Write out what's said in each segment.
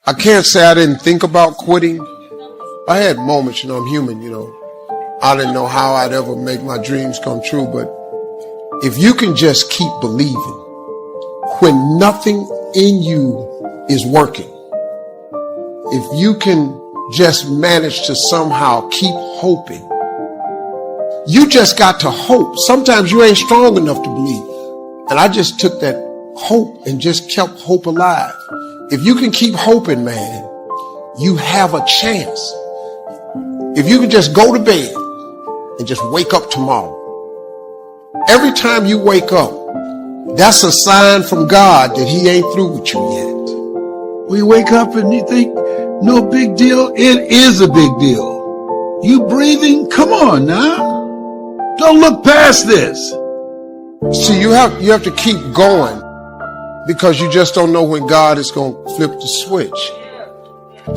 I can't say I didn't think about quitting. I had moments, I'm human, I didn't know how I'd ever make my dreams come true, but if you can just keep believing when nothing in you is working, if you can just manage to somehow keep hoping, you just got to hope. Sometimes you ain't strong enough to believe. And I just took that hope and just kept hope alive. If you can keep hoping, man, you have a chance. If you can just go to bed and just wake up tomorrow. Every time you wake up, that's a sign from God that he ain't through with you yet. We wake up and you think, no big deal. It is a big deal. You breathing? Come on now. Don't look past this. See, you have to keep going because you just don't know when God is going to flip the switch.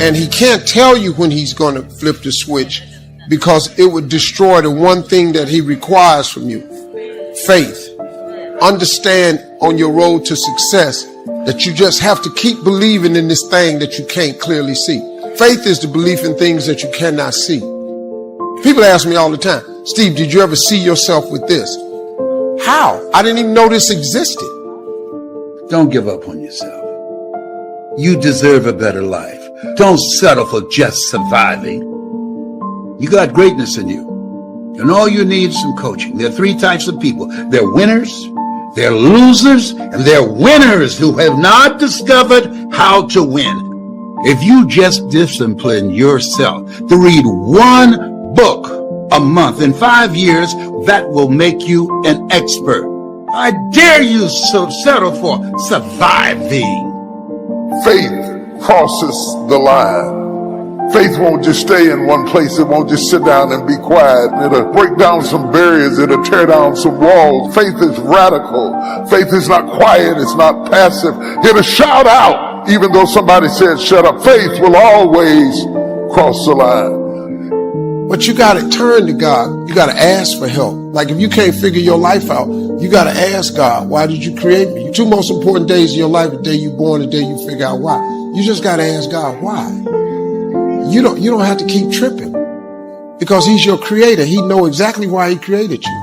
And he can't tell you when he's going to flip the switch because it would destroy the one thing that he requires from you. Faith. Understand on your road to success that you just have to keep believing in this thing that you can't clearly see. Faith is the belief in things that you cannot see. People ask me all the time, Steve, did you ever see yourself with this? How? I didn't even know this existed. Don't give up on yourself. You deserve a better life. Don't settle for just surviving. You got greatness in you. And all you need is some coaching. There are three types of people. They're winners, they're losers, and they're winners who have not discovered how to win. If you just discipline yourself to read one book a month in 5 years, that will make you an expert. I dare you to settle for surviving. Faith crosses the line. Faith won't just stay in one place. It won't just sit down and be quiet. It'll break down some barriers. It'll tear down some walls. Faith is radical. Faith is not quiet. It's not passive. It'll shout out even though somebody said shut up. Faith will always cross the line. But you got to turn to God. You got to ask for help. Like if you can't figure your life out, you got to ask God, why did you create me? Two most important days in your life, the day you're born, the day you figure out why. You just got to ask God, why? You don't have to keep tripping because he's your creator. He knows exactly why he created you.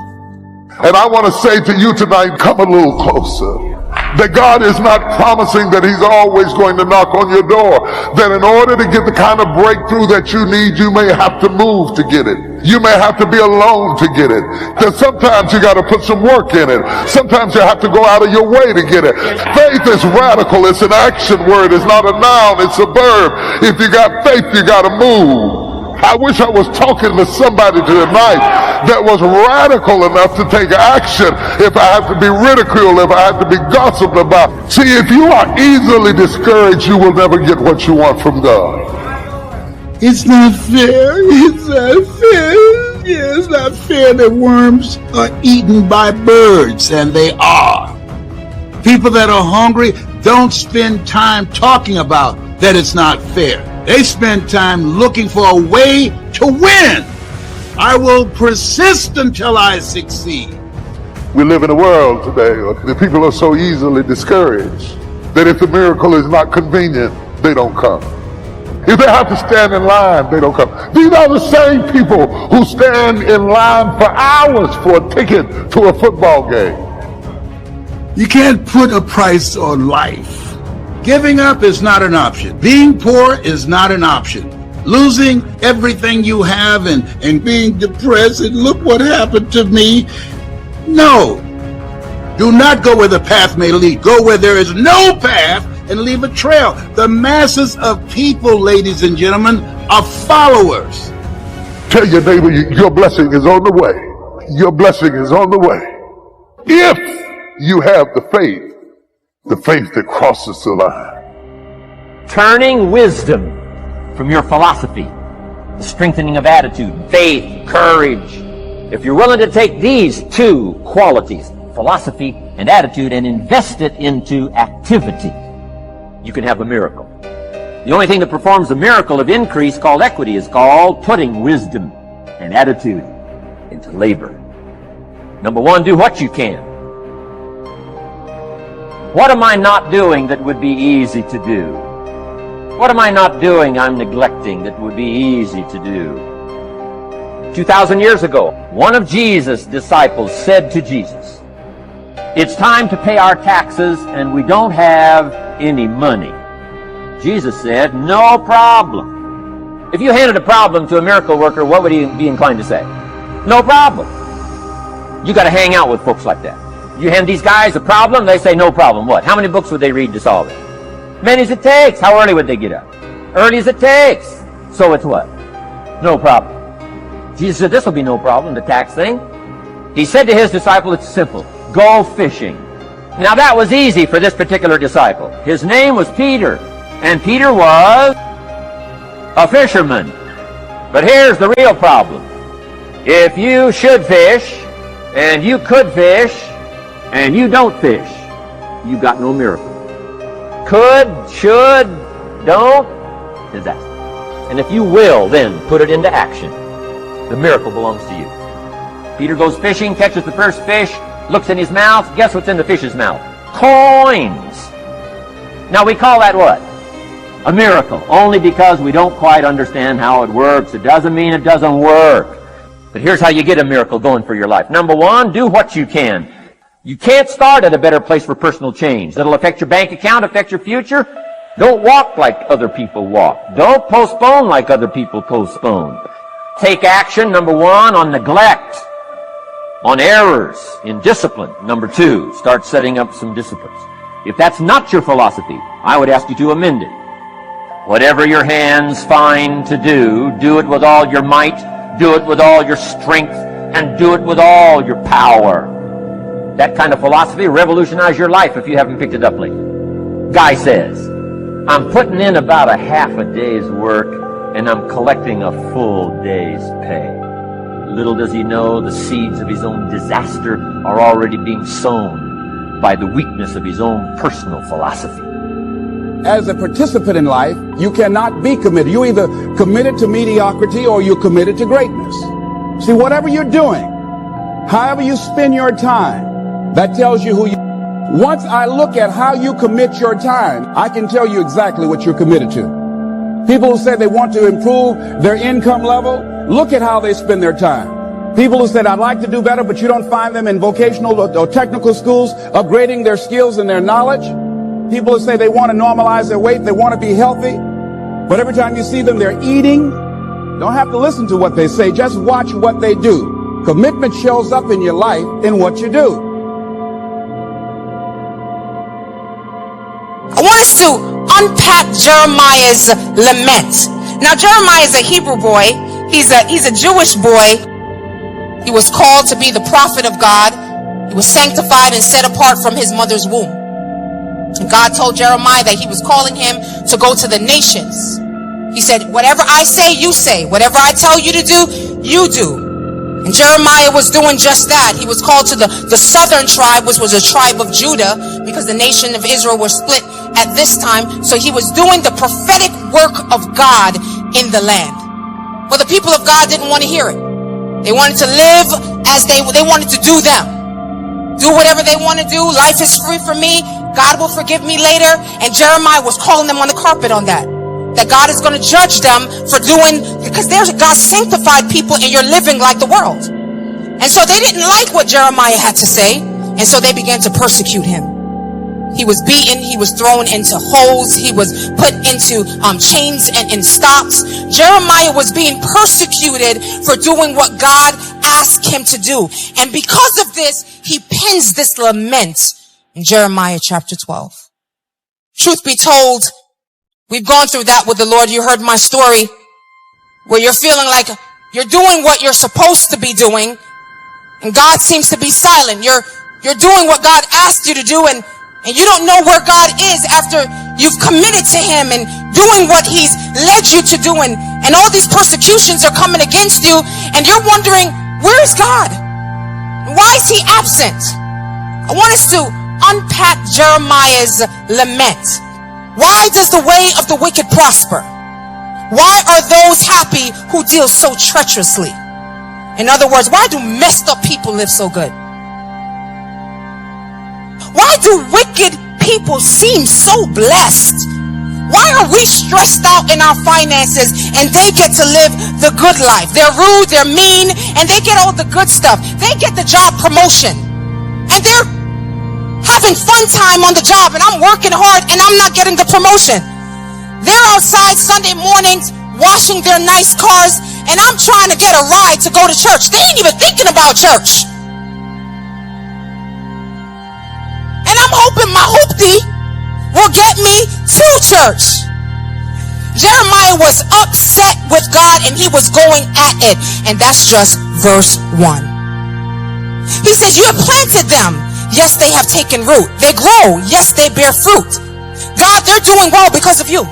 And I want to say to you tonight, come a little closer. That God is not promising that he's always going to knock on your door. That in order to get the kind of breakthrough that you need, you may have to move to get it. You may have to be alone to get it. That sometimes you got to put some work in it. Sometimes you have to go out of your way to get it. Faith is radical. It's an action word. It's not a noun. It's a verb. If you got faith, you got to move. I wish I was talking to somebody tonight that was radical enough to take action if I have to be ridiculed, if I have to be gossiped about. See, if you are easily discouraged, you will never get what you want from God. It's not fair. It's not fair. Yeah, it's not fair that worms are eaten by birds, and they are. People that are hungry don't spend time talking about that it's not fair. They spend time looking for a way to win. I will persist until I succeed. We live in a world today where the people are so easily discouraged that if the miracle is not convenient, they don't come. If they have to stand in line, they don't come. These are the same people who stand in line for hours for a ticket to a football game. You can't put a price on life. Giving up is not an option. Being poor is not an option. Losing everything you have and being depressed and look what happened to me. No. Do not go where the path may lead. Go where there is no path and leave a trail. The masses of people, ladies and gentlemen, are followers. Tell your neighbor your blessing is on the way. Your blessing is on the way. If you have the faith that crosses the line. Turning wisdom from your philosophy, the strengthening of attitude, faith, courage. If you're willing to take these two qualities, philosophy and attitude, and invest it into activity, you can have a miracle. The only thing that performs a miracle of increase called equity is called putting wisdom and attitude into labor. Number one, do what you can. What am I not doing that would be easy to do? What am I not doing I'm neglecting that would be easy to do? 2,000 years ago, one of Jesus' disciples said to Jesus, "It's time to pay our taxes and we don't have any money." Jesus said, "No problem." If you handed a problem to a miracle worker, what would he be inclined to say? "No problem." You got to hang out with folks like that. You hand these guys a problem, they say, "No problem." What? How many books would they read to solve it? Many as it takes. How early would they get up? Early as it takes. So it's what? No problem. Jesus said, "This will be no problem, the tax thing." He said to his disciple, "It's simple. Go fishing." Now that was easy for this particular disciple. His name was Peter, and Peter was a fisherman. But here's the real problem. If you should fish, and you could fish, and you don't fish, you got no miracle. Could, should, don't, disaster. And if you will, then put it into action, the miracle belongs to you. Peter goes fishing, catches the first fish, looks in his mouth. Guess what's in the fish's mouth? Coins. Now we call that what? A miracle. Only because we don't quite understand how it works. It doesn't mean it doesn't work. But here's how you get a miracle going for your life. Number one, do what you can. You can't start at a better place for personal change. That'll affect your bank account, affect your future. Don't walk like other people walk. Don't postpone like other people postpone. Take action, number one, on neglect, on errors, in discipline. Number two, start setting up some disciplines. If that's not your philosophy, I would ask you to amend it. Whatever your hands find to do it with all your might, do it with all your strength, and do it with all your power. That kind of philosophy will revolutionize your life if you haven't picked it up lately. Guy says, "I'm putting in about a half a day's work, and I'm collecting a full day's pay." Little does he know the seeds of his own disaster are already being sown by the weakness of his own personal philosophy. As a participant in life, you cannot be committed. You're either committed to mediocrity or you're committed to greatness. See, whatever you're doing, however you spend your time, that tells you who you are. Once I look at how you commit your time, I can tell you exactly what you're committed to. People who say they want to improve their income level, look at how they spend their time. People who said, "I'd like to do better," but you don't find them in vocational or technical schools upgrading their skills and their knowledge. People who say they want to normalize their weight, they want to be healthy, but every time you see them, they're eating. Don't have to listen to what they say, just watch what they do. Commitment shows up in your life in what you do. I want us to unpack Jeremiah's lament. Now, Jeremiah is a Hebrew boy. He's a Jewish boy. He was called to be the prophet of God. He was sanctified and set apart from his mother's womb. And God told Jeremiah that he was calling him to go to the nations. He said, "Whatever I say, you say. Whatever I tell you to do, you do." And Jeremiah was doing just that. He was called to the southern tribe, which was a tribe of Judah, because the nation of Israel was split at this time. So he was doing the prophetic work of God in the land. Well, the people of God didn't want to hear it. They wanted to live as they wanted to do them. Do whatever they want to do. Life is free for me. God will forgive me later. And Jeremiah was calling them on the carpet on that. That God is going to judge them for doing, because there's God's sanctified people and you're living like the world. And so they didn't like what Jeremiah had to say. And so they began to persecute him. He was beaten. He was thrown into holes. He was put into chains and in stocks. Jeremiah was being persecuted for doing what God asked him to do. And because of this, he pens this lament in Jeremiah chapter 12. Truth be told, we've gone through that with the Lord. You heard my story where you're feeling like you're doing what you're supposed to be doing and God seems to be silent. You're doing what God asked you to do and you don't know where God is after you've committed to him and doing what he's led you to do, and all these persecutions are coming against you and you're wondering, where is God? Why is he absent? I want us to unpack Jeremiah's lament. Why does the way of the wicked prosper? Why are those happy who deal so treacherously? In other words, why do messed up people live so good? Why do wicked people seem so blessed? Why are we stressed out in our finances and they get to live the good life? They're rude, they're mean, and they get all the good stuff. They get the job promotion and they're having fun time on the job, and I'm working hard and I'm not getting the promotion. They're outside Sunday mornings washing their nice cars, and I'm trying to get a ride to go to church. They ain't even thinking about church. And I'm hoping my hoopty will get me to church. Jeremiah was upset with God and he was going at it. And that's just verse 1. He says, you have planted them. Yes, they have taken root. They grow. Yes, they bear fruit. God, they're doing well because of you.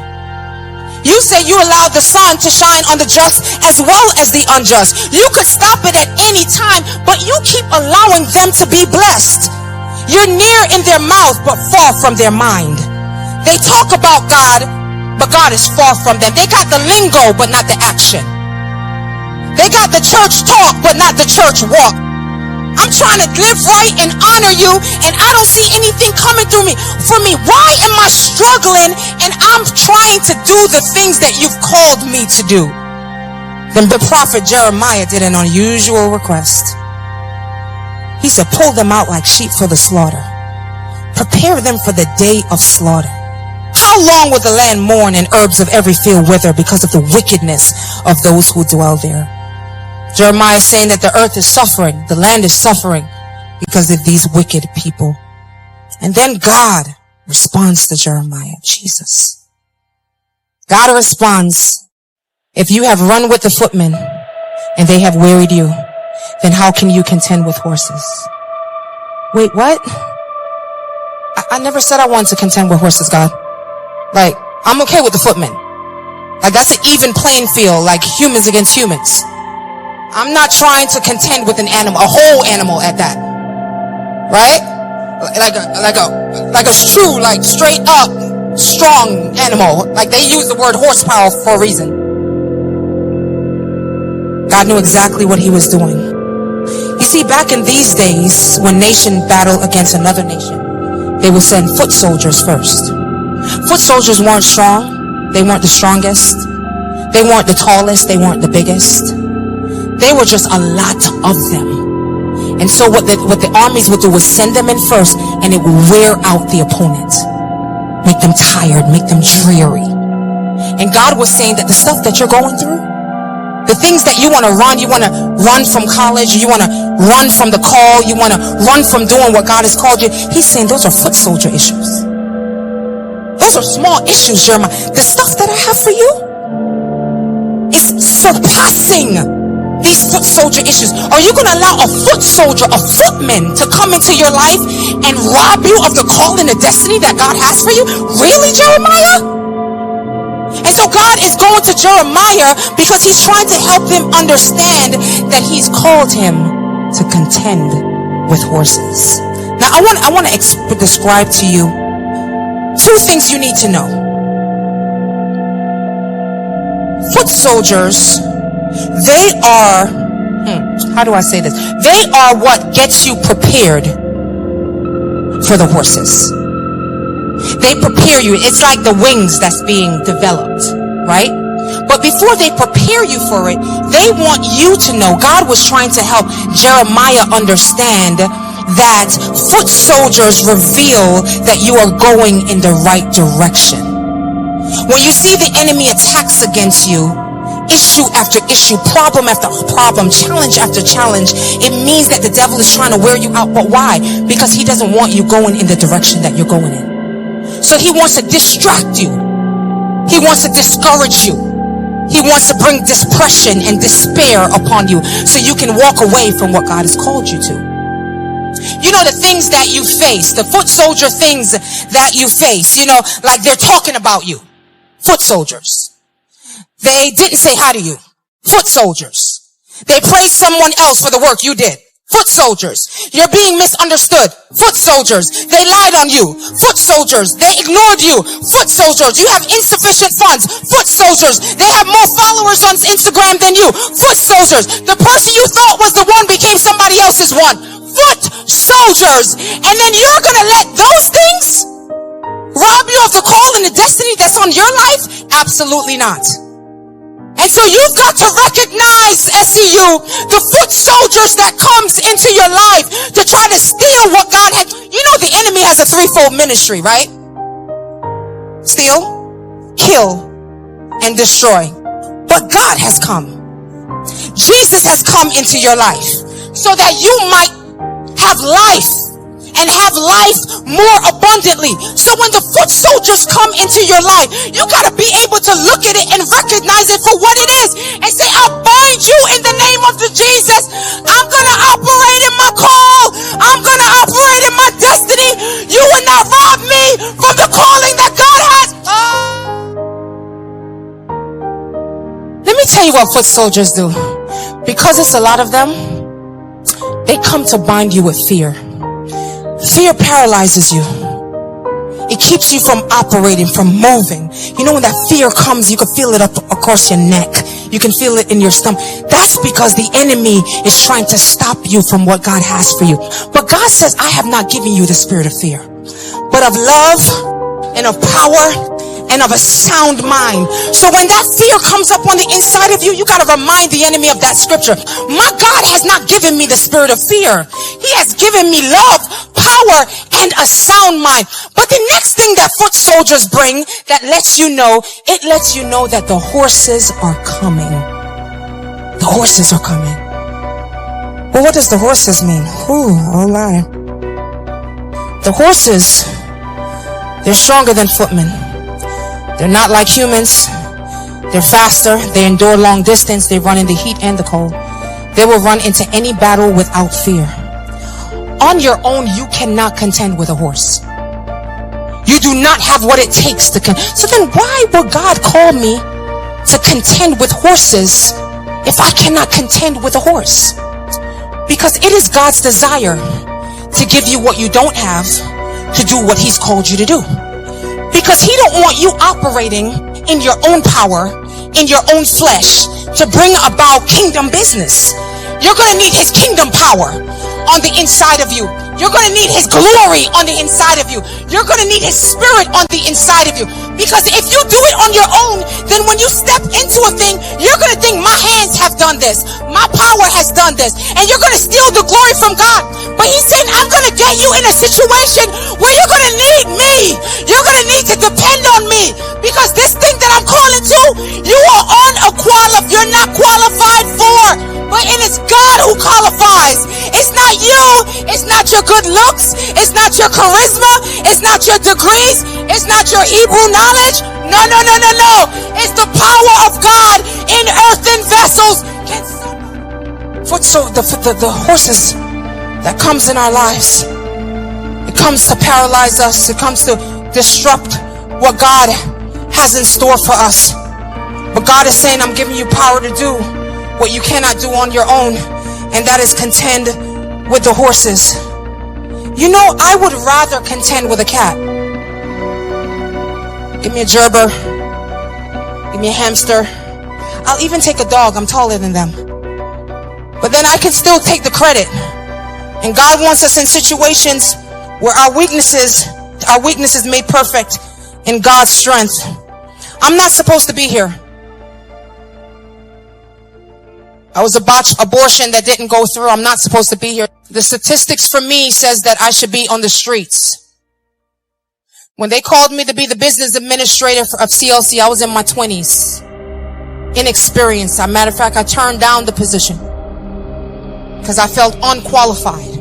You say you allowed the sun to shine on the just as well as the unjust. You could stop it at any time, but you keep allowing them to be blessed. You're near in their mouth, but far from their mind. They talk about God, but God is far from them. They got the lingo, but not the action. They got the church talk, but not the church walk. I'm trying to live right and honor you, and I don't see anything coming through me. For me, why am I struggling and I'm trying to do the things that you've called me to do? Then the prophet Jeremiah did an unusual request. He said, pull them out like sheep for the slaughter. Prepare them for the day of slaughter. How long will the land mourn and herbs of every field wither because of the wickedness of those who dwell there? Jeremiah is saying that the earth is suffering, the land is suffering because of these wicked people. And then God responds to Jeremiah, Jesus. God responds, if you have run with the footmen and they have wearied you, then how can you contend with horses? Wait, what? I never said I wanted to contend with horses, God. Like, I'm okay with the footmen. Like, that's an even playing field, like humans against humans. I'm not trying to contend with an animal, a whole animal at that. Right? Like a true, like straight up, strong animal. Like they use the word horsepower for a reason. God knew exactly what he was doing. You see, back in these days, when nation battled against another nation, they would send foot soldiers first. Foot soldiers weren't strong. They weren't the strongest. They weren't the tallest. They weren't the biggest. They were just a lot of them. And so what the armies would do was send them in first, and it would wear out the opponent. Make them tired, make them dreary. And God was saying that the stuff that you're going through, the things that you want to run from college, you want to run from the call, you want to run from doing what God has called you, he's saying those are foot soldier issues. Those are small issues, Jeremiah. The stuff that I have for you is surpassing these foot soldier issues. Are you going to allow a foot soldier, a footman, to come into your life and rob you of the call and the destiny that God has for you? Really, Jeremiah? And so God is going to Jeremiah because he's trying to help him understand that he's called him to contend with horses. Now, I want to describe to you two things you need to know. Foot soldiers, they are, how do I say this? They are what gets you prepared for the horses. They prepare you. It's like the wings that's being developed, right? But before they prepare you for it, they want you to know. God was trying to help Jeremiah understand that foot soldiers reveal that you are going in the right direction. When you see the enemy attacks against you, issue after issue, problem after problem, challenge after challenge, it means that the devil is trying to wear you out. But why? Because he doesn't want you going in the direction that you're going in. So he wants to distract you. He wants to discourage you. He wants to bring depression and despair upon you so you can walk away from what God has called you to. You know, the things that you face, the foot soldier things that you face, you know, like they're talking about you. Foot soldiers. They didn't say hi to you. Foot soldiers. They praised someone else for the work you did. Foot soldiers. You're being misunderstood. Foot soldiers. They lied on you. Foot soldiers. They ignored you. Foot soldiers. You have insufficient funds. Foot soldiers. They have more followers on Instagram than you. Foot soldiers. The person you thought was the one became somebody else's one. Foot soldiers. And then you're gonna let those things rob you of the call and the destiny that's on your life? Absolutely not. And so you've got to recognize, SCU, the foot soldiers that comes into your life to try to steal what God had. You know the enemy has a threefold ministry, right? Steal, kill, and destroy. But God has come. Jesus has come into your life so that you might have life and have life more abundantly. So when the foot soldiers come into your life, you got to be able to look at it and recognize it for what it is and say, I bind you in the name of the Jesus. I'm going to operate in my call. I'm going to operate in my destiny. You will not rob me from the calling that God has. Let me tell you what foot soldiers do. Because it's a lot of them, they come to bind you with fear. Fear paralyzes you. It keeps you from operating, from moving. You know when that fear comes, you can feel it up across your neck. You can feel it in your stomach. That's because the enemy is trying to stop you from what God has for you. But God says, I have not given you the spirit of fear, but of love and of power and of a sound mind. So when that fear comes up on the inside of you, you got to remind the enemy of that scripture. My God has not given me the spirit of fear. He has given me love, power, and a sound mind. But the next thing that foot soldiers bring that lets you know, it lets you know that the horses are coming. The horses are coming. Well, what does the horses mean? Oh my. The horses, they're stronger than footmen. They're not like humans. They're faster. They endure long distance. They run in the heat and the cold. They will run into any battle without fear. On your own, you cannot contend with a horse. You do not have what it takes to So then why would God call me to contend with horses if I cannot contend with a horse? Because it is God's desire to give you what you don't have to do what He's called you to do. Because He don't want you operating in your own power, in your own flesh, to bring about kingdom business. You're going to need His kingdom power on the inside of you. You're going to need His glory on the inside of you. You're going to need His spirit on the inside of you. Because if you do it on your own, then when you step into a thing, you're going to think, my hands have done this. My power has done this. And you're going to steal the glory from God. But He's saying, I'm going to get you in a situation where you're going to need me. You're going to need to depend on me. Because this thing that I'm calling to, you are you're not qualified for. But it is God who qualifies. It's not you. It's not your good looks. It's not your charisma. It's not your degrees. It's not your Hebrew knowledge. No. It's the power of God in earthen vessels. The horses that comes in our lives, it comes to paralyze us. It comes to disrupt what God has in store for us. But God is saying, I'm giving you power to do what you cannot do on your own, and that is contend with the horses. You know, I would rather contend with a cat. Give me a gerber. Give me a hamster. I'll even take a dog. I'm taller than them. But then I can still take the credit. And God wants us in situations where our weaknesses made perfect in God's strength. I'm not supposed to be here. I was a botched abortion that didn't go through. I'm not supposed to be here. The statistics for me says that I should be on the streets. When they called me to be the business administrator of CLC, I was in my 20s. Inexperienced. As a matter of fact, I turned down the position because I felt unqualified.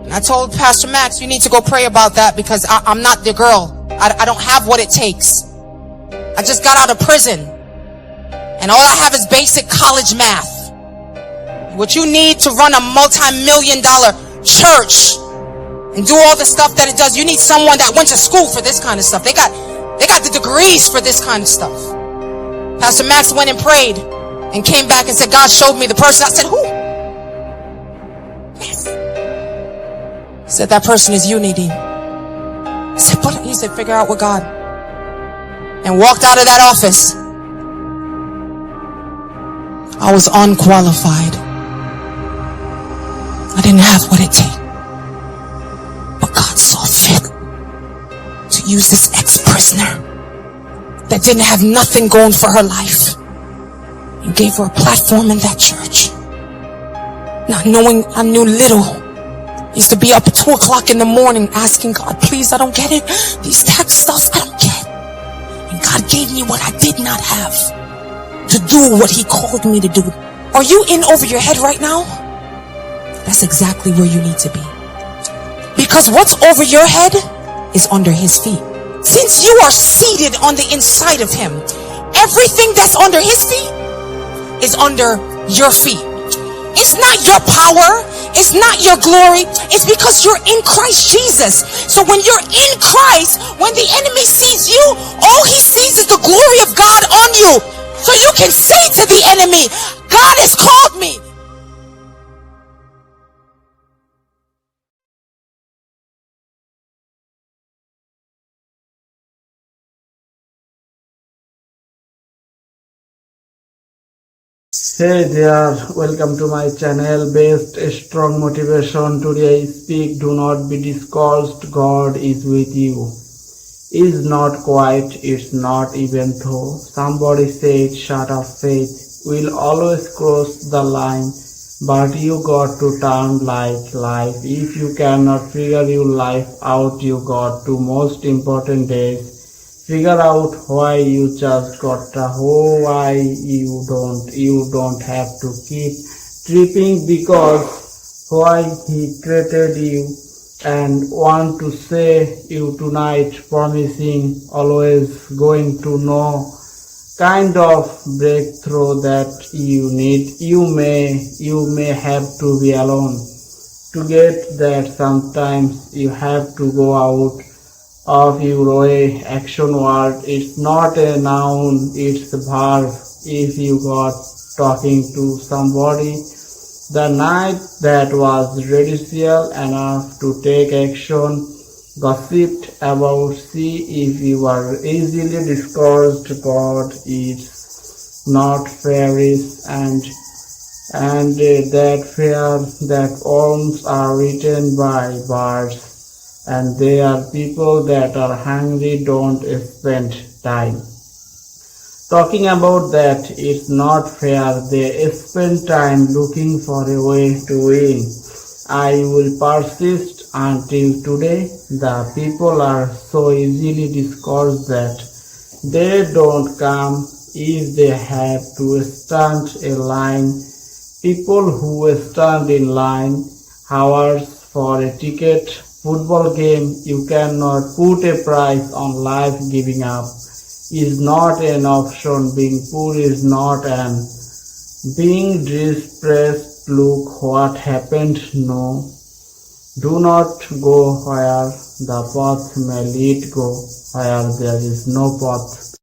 And I told Pastor Max, you need to go pray about that because I'm not the girl. I don't have what it takes. I just got out of prison. And all I have is basic college math. What you need to run a multi-million-dollar church and do all the stuff that it does, you need someone that went to school for this kind of stuff. They got the degrees for this kind of stuff. Pastor Max went and prayed and came back and said, God showed me the person. I said, who? Yes. He said, that person is you, Nadine. I said, what? He said, figure out what God. And walked out of that office. I was unqualified. I didn't have what it takes. But God saw fit use this ex-prisoner that didn't have nothing going for her life and gave her a platform in that church. Not knowing I knew little. I used to be up at 2 o'clock in the morning asking God, please, I don't get it. These tax stuffs I don't get. And God gave me what I did not have to do what he called me to do. Are you in over your head right now? That's exactly where you need to be. Because what's over your head is under his feet. Since you are seated on the inside of him, everything that's under his feet is under your feet. It's not your power. It's not your glory. It's because you're in Christ Jesus. So when you're in Christ, when the enemy sees you, all he sees is the glory of God on you. So you can say to the enemy, God has called me. Hey there, welcome to my channel based strong motivation. Today I speak, do not be discouraged, God is with you. Is not quiet, it's not even though. Somebody said shut up faith will always cross the line, but you got to turn like life. If you cannot figure your life out, you got to most important days. Figure out why you just got to why you don't have to keep tripping, because why he created you and want to say you tonight, promising always going to know kind of breakthrough that you need. You may have to be alone to get that. Sometimes you have to go out of your way. Action word, it's not a noun, it's a verb. If you got talking to somebody the night that was radical enough to take action, gossiped about, see if you are easily discouraged, God is not fairish, and that fear that alms are written by birds, and they are people that are hungry, don't spend time talking about that. It's not fair. They spend time looking for a way to win. I will persist until today. The people are so easily discouraged that they don't come if they have to stand in line. People who stand in line hours for a ticket, football game, you cannot put a price on life. Giving up is not an option. Being poor is not an. Being depressed, look what happened. No, do not go where the path may lead. Go where there is no path.